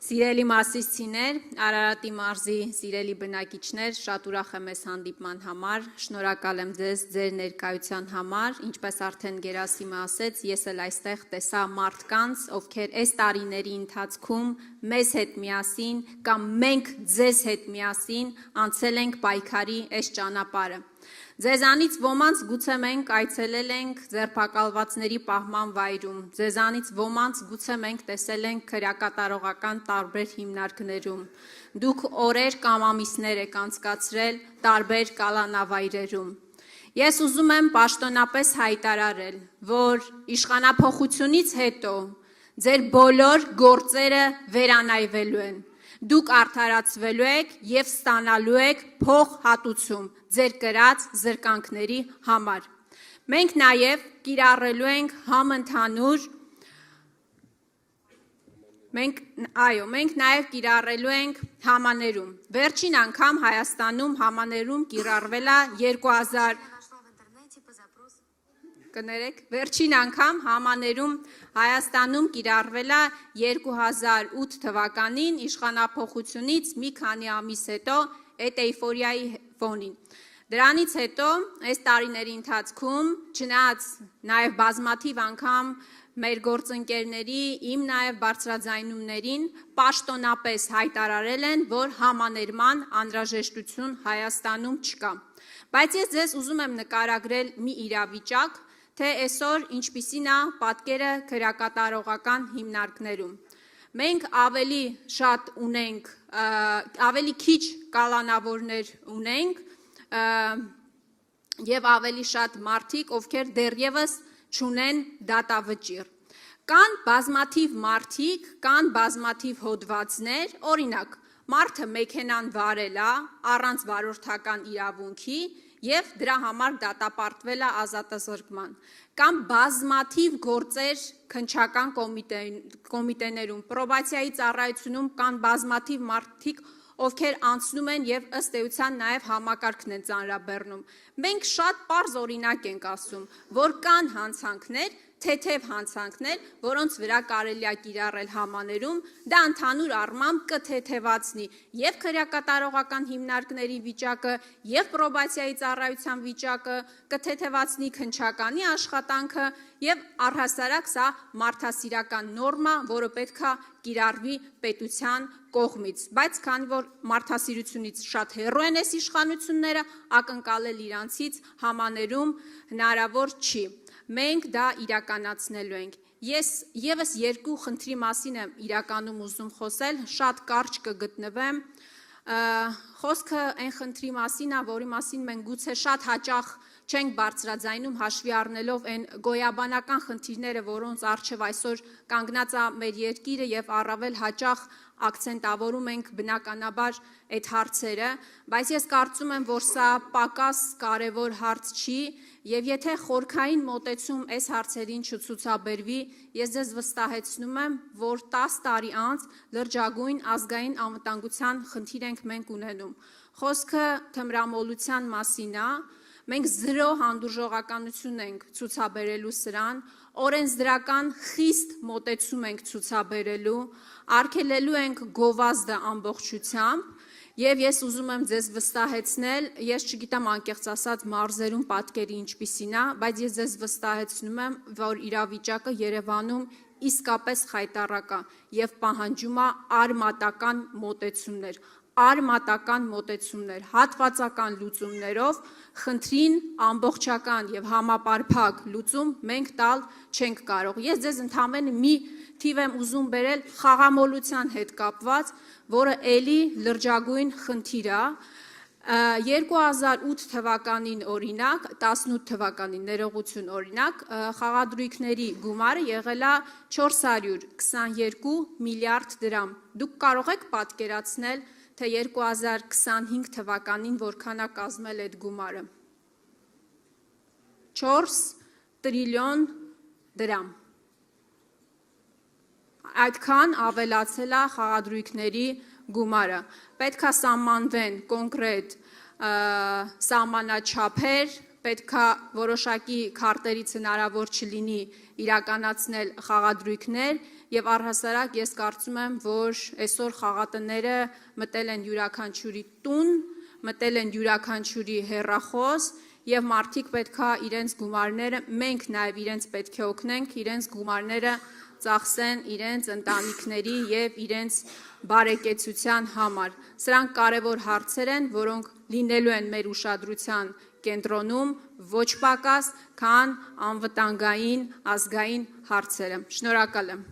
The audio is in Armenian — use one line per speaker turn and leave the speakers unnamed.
Սիրելի մասիսցիներ, Արարատի մարզի սիրելի բնակիչներ, շատ ուրախ եմ ես հանդիպման համար, շնորհակալ եմ ձեզ ձեր ներկայության համար, ինչպես արդեն Գերասիմը ասեց, ես էլ այստեղ տեսա մարդկանց, ովքեր այս տարիների ընթացքում մեզ հետ միասին կամ մենք ձեզ հետ միասին անցել ենք պայքարի այս ճանապարհը։ Ձեզանից ոմանց գուցե մենք այցելել ենք ձերբակալվածների պահման վայրում, ձեզանից ոմանց գուցե մենք տեսել ենք քրեակատարողական տարբեր հիմնարկներում, դուք օրեր կամ ամիսներ եք անցկացրել տարբեր կալանավայրերում։ Ես ուզում եմ պաշտոնապես հայտարարել, որ իշխանափոխությունից հետո ձեր բոլոր գործերը վերանայվելու են։ Դուք արդարացվելու եք և ստանալու եք փոխհատուցում ձեր կրած զրկանքների համար։ Մենք նաև կիրառելու ենք համընդհանուր մենք նաև կիրառելու ենք համաներում։ Վերջին անգամ Հայաստանում համաներում կիրառվել է Վերջին անգամ համաներում Հայաստանում կիրառվել է 2008 թվականին իշխանափոխությունից մի քանի ամիս հետո այդ էյֆորիայի ֆոնին։ Դրանից հետո այս տարիների ընթացքում, չնայած նաև բազմաթիվ անգամ մեր գործընկերների, իմ նաև բարձրաձայնումներին պաշտոնապես հայտարարել են, որ համաներման անհրաժեշտություն Հայաստանում չկա։ Բայց ես ձեզ ուզում եմ նկարագրել մի իրավիճակ, թե այսօր ինչպիսին է պատկերը քրեակատարողական հիմնարկներում։ Մենք ավելի քիչ կալանավորներ ունենք և ավելի շատ մարդիկ, ովքեր դեռևս չունեն դատավճիռ։ Կան բազմաթիվ մարդիկ, կան բազմաթիվ հոդվածներ, օրինակ, մարդը մեքենան վարել է առանց վարորդական իրավունքի և դրա համար դատապարտվել է ազատազրկման։ Կամ բազմաթիվ գործեր քննչական կոմիտեներում, պրոբացիայի ծառայությունում կան բազմաթիվ մարդիկ, ովքեր անցնում են և ըստ էության նաև համակարգն են ծանրաբեռնում։ Մենք շատ պարզ օրինակ ենք ասում, որ կան հանցանքներ, թեթև հանցանքներ, որոնց վրա կարելի է կիրառել համաներում, դա ընդհանուր առմամբ կթեթևացնի և քրեակատարողական հիմնարկների վիճակը, և պրոբացիայի ծառայության վիճակը, կթեթևացնի քննչականի աշխատանքը և առհասարակ սա մարդասիրական նորմա, որը պետք է կիրառվի պետության կողմից, բայց քանի որ մարդասիրությունից շատ հեռու են այս իշխանությունները, ակնկալել իրանցից համաներում հնարավոր չի։ Մենք դա իրականացնելու ենք։ Ես ևս երկու խնդրի մասին եմ իրականում ուզում խոսել, շատ կարճ կգտնվեմ։ Խոսքը այն խնդրի մասին է, որի մասին մենք գուցե շատ հաճախ չենք բարձրաձայնում հաշվի առնելով այն գոյաբանական խնդիրները, որոնց առջև այսօր կանգնած է մեր երկիրը և առավել հաճախ ակցենտավորում ենք բնականաբար այդ հարցերը, բայց ես կարծում եմ, որ սա պակաս կարևոր հարց չի և եթե խորքային մոտեցում այս հարցերին չցուցաբերվի, ես ձեզ վստահեցնում եմ, որ 10 տարի անց լրջագույն ազգային անվտանգության խնդիր ենք մենք ունենում։ Խոսքը թմրամոլության մասին է, մենք զրո հանդուրժողականություն ենք ցուցաբերելու սրան, օրենսդրական խիստ մոտեցում ենք ցուցաբերելու, արգելելու ենք գովազդը ամբողջությամբ և ես ուզում եմ ձեզ վստահեցնել, ես չգիտեմ անկեղծ ասած մարզերում պատկերը ինչպիսին է, բայց ես ձեզ վստահեցնում եմ, որ իրավիճակը Երևանում իսկապես խայտառակ է և պահանջում է արմատական մոտեցումներ, հատվածական լուծումներով խնդրին ամբողջական և համապարփակ լուծում մենք տալ չենք կարող։ Ես ձեզ ընդամենը մի թիվ եմ ուզում բերել խաղամոլության հետ կապված, որը էլի լրջագույն խնդիր է։ 2008 թվականին օրինակ, 18 թվականին ներողություն օրինակ, խաղադրույքների գումարը եղել է 422 միլիարդ դրամ։ Դուք կարող եք պատկերացնել, թե 2025 թվականին որքան է կազմել այդ գումարը։ 4 տրիլիոն դրամ։ Այդքան ավելացել է խաղադրույքների գումարը։ Պետք է սահմանվեն կոնկրետ սահմանաչափեր, պետք է որոշակի քարտերից հնարավոր չլինի իրականացնել խաղադրույքներ եւ առհասարակ ես կարծում եմ, որ այսօր խաղատները մտել են յուրաքանչյուրի տուն, մտել են յուրաքանչյուրի հեռախոս եւ մարդիկ պետքա իրենց գումարները, մենք նաեւ իրենց պետք է օգնենք, իրենց գումարները ծախսեն իրենց ընտանիքների եւ իրենց բարեկեցության համար։ Սրանք կարևոր հարցեր են, որոնք լինելու են մեր ուշադրության կենտրոնում ոչ պակաս, քան անվտանգային ազգային հարցերը։ Շնորհակալ եմ։